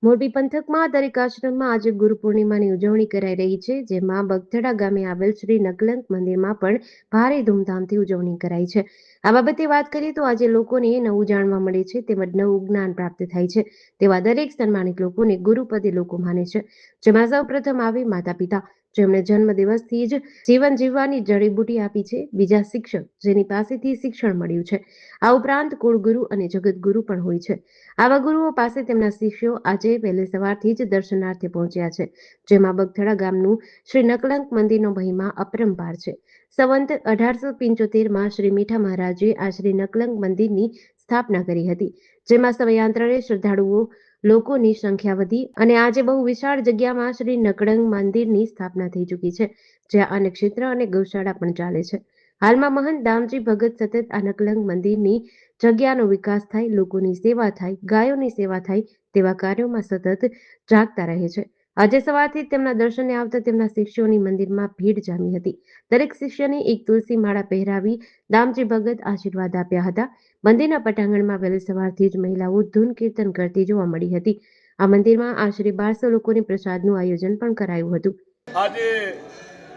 મોરબી પંથકમાં દરેક આશ્રમમાં આજે ગુરુ પૂર્ણિમાની ઉજવણી કરાઈ રહી છે, જેમાં બગથડા ગામે આવેલ શ્રી નકલંક મંદિરમાં પણ ભારે ધૂમધામથી ઉજવણી કરાઈ છે. આ બાબતે વાત કરીએ તો આજે લોકોને નવું જાણવા મળે છે તેમજ નવું જ્ઞાન પ્રાપ્ત થાય છે. તેવા દરેક સન્માનિત લોકોને ગુરુપદે લોકો માને છે, જેમાં સૌ પ્રથમ આવે માતા પિતા, જેમણે જન્મ દિવસથી જ જીવન જીવવાની જડીબુટી આપી છે. બીજા શિક્ષક, જેની પાસેથી શિક્ષણ મળ્યું છે. આ ઉપરાંત કુળગુરુ અને જગતગુરુ પણ હોય છે. આવા ગુરુઓ પાસે તેમના શિષ્યો આજે વહેલી સવારથી જ દર્શનાર્થે પહોંચ્યા છે, જેમાં બગથડા ગામનું શ્રી નકલંક મંદિરનો મહિમા અપરંપાર છે. સંવંત 1875માં શ્રી મીઠા મહારાજે આ શ્રી નકલંક મંદિરની સ્થાપના કરી હતી, જેમાં સમયાંતરે શ્રદ્ધાળુઓ લોકોની સંખ્યા વધી અને આજે બહુ વિશાળ જગ્યામાં શ્રી નકલંક મંદિરની સ્થાપના થઈ ચૂકી છે, જ્યાં અનેક ક્ષેત્ર અને ગૌશાળા પણ ચાલે છે. હાલમાં મહંત દામજી ભગત સતત આ નકલંક મંદિરની જગ્યાનો વિકાસ થાય, લોકોની સેવા થાય, ગાયોની સેવા થાય તેવા કાર્યોમાં સતત જાગતા રહે છે. આજે સવારથી તેમના દર્શને આવતા તેમના શિષ્યોની મંદિરમાં ભીડ જામી હતી. દરેક શિષ્યને એક તુલસી માળા પહેરાવી દામજી ભગત આશીર્વાદ આપ્યા હતા. મંદિરના પટાંગણમાં વહેલી સવારથી જ મહિલાઓ ધૂન કીર્તન કરતી જોવા મળી હતી. આ મંદિરમાં આશરે 1200 લોકોને પ્રસાદનું આયોજન પણ કરાયું હતું. આજે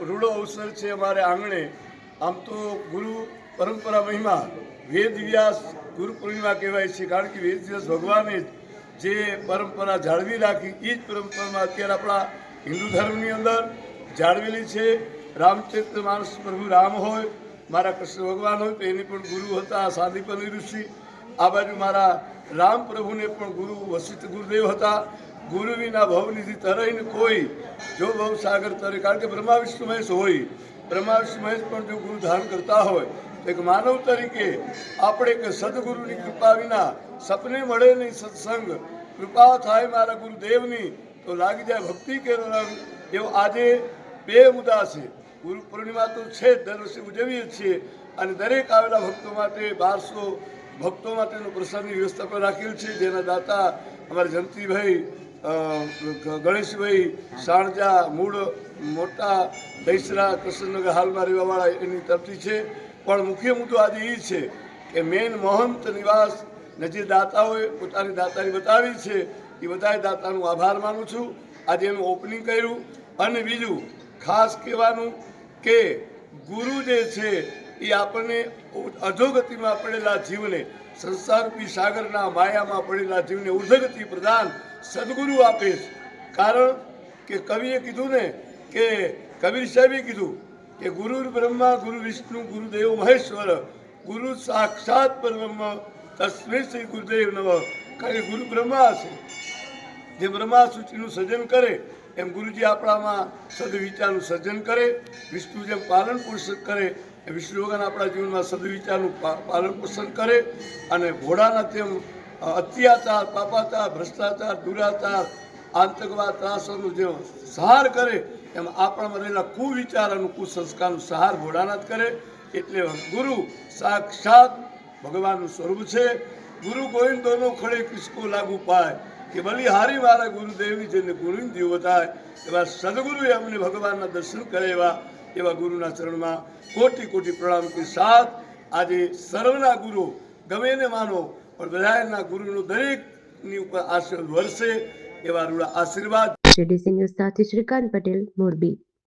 રૂડો અવસર છે અમારે આંગણે. આમ તો ગુરુ પરંપરા મહિમા વેદ વ્યાસ ગુરુ પૂર્ણિમા કહેવાય છે, કારણ કે વેદ વ્યાસ ભગવાને જે પરંપરા જાળવી રાખી એ જ પરંપરામાં અત્યારે આપણા હિન્દુ ધર્મની અંદર જાળવેલી છે. રામચરિત્ર માનસ પ્રભુ રામ હોય, મારા કૃષ્ણ ભગવાન હોય તો એને પણ ગુરુ હતા સાદીપની ઋષિ. આ બાજુ મારા રામ પ્રભુને પણ ગુરુ વશિષ્ઠ ગુરુદેવ હતા. ગુરુ વિના ભવનિધિ તરે ને કોઈ, જો ભવ સાગર તરે, કારણ કે બ્રહ્મા વિષ્ણુ મહેશ હોય. બ્રહ્મા વિષ્ણુ મહેશ પણ જો ગુરુ ધારણ કરતા હોય તો એક માનવ તરીકે આપણે કે સદગુરુની કૃપા વિના સપને મળે નહીં સત્સંગ, કૃપા થાય મારા ગુરુદેવની તો લાગી જાય ભક્તિ કેરો રંગ. એવો આજે બે મુદ્દા છે. ગુરુ પૂર્ણિમા તો છે જ, દર વર્ષે ઉજવીએ છીએ અને દરેક આવેલા ભક્તો માટે 1200 ભક્તો માટેનો પ્રસાદની વ્યવસ્થા પણ રાખેલ છે, જેના દાતા અમારા જંતીભાઈ, ગણેશભાઈ સાણજા, મૂળ મોટા દહીસરા કૃષ્ણનગર હાલમાં રહેવાવાળા એની તરફથી છે. પણ મુખ્ય મુદ્દો આજે એ છે કે મેન મહંત નિવાસ ને જે દાતાઓએ પોતાની દાતારી બતાવી છે એ બધાય દાતાનું આભાર માનું છું. આજે એનું ઓપનિંગ કર્યું. અને બીજું ખાસ કહેવાનું કે ગુરુ જે છે એ આપણને અધોગતિમાં પડેલા જીવને, સંસારરૂપી સાગરના માયામાં પડેલા જીવને ઉર્ધગતિ પ્રદાન સદગુરુ આપે છે. કારણ કે કવિએ કીધું ને કે કબીર સાહેબે કીધું કે ગુરુ બ્રહ્મા ગુરુ વિષ્ણુ ગુરુદેવ મહેશ્વર, ગુરુ સાક્ષાત પરબ્રહ્મ તસ્મૈ શ્રી ગુરુદેવ નમઃ. કારણ કે ગુરુ બ્રહ્મા છે, જે બ્રહ્મા સૃષ્ટિનું સર્જન કરે એમ ગુરુજી આપણામાં સદવિચારનું સર્જન કરે. વિષ્ણુ જેમ પાલન પોષણ કરે એ વિષ્ણુ ભગવાન આપણા જીવનમાં સદવિચારનું પાલન પોષણ કરે. અને ઘોડાના તેમ અત્યાચાર, પાપાચાર, ભ્રષ્ટાચાર, દુરાચાર, આતંકવાદ, ત્રાસવાદનું જે સહાર કરે એમ આપણામાં રહેલા કુવિચાર અને કુસંસ્કારનું સહાર ઘોડાના જ કરે. એટલે ગુરુ સાક્ષાત ભગવાનનું સ્વરૂપ છે. ગુરુ ગોવિંદોનો ખડે કિસકો લાગુ પાય, કે બલિહારી મારા ગુરુદેવની જેને ગુરુની દીવ બતાય. એવા સદગુરુએ અમને ભગવાનના દર્શન કરેવા. એવા ગુરુના ચરણમાં કોટી કોટી પ્રણામ કે સાથ આજે સર્વના ગુરુ ગમે ને માનો પણ બધાના ગુરુનો દરેકની ઉપર આશીર્વાદ વરસે એવા રૂડા આશીર્વાદ. જેડીસી ન્યૂઝ સાથે શ્રીકાંત પટેલ, મોરબી.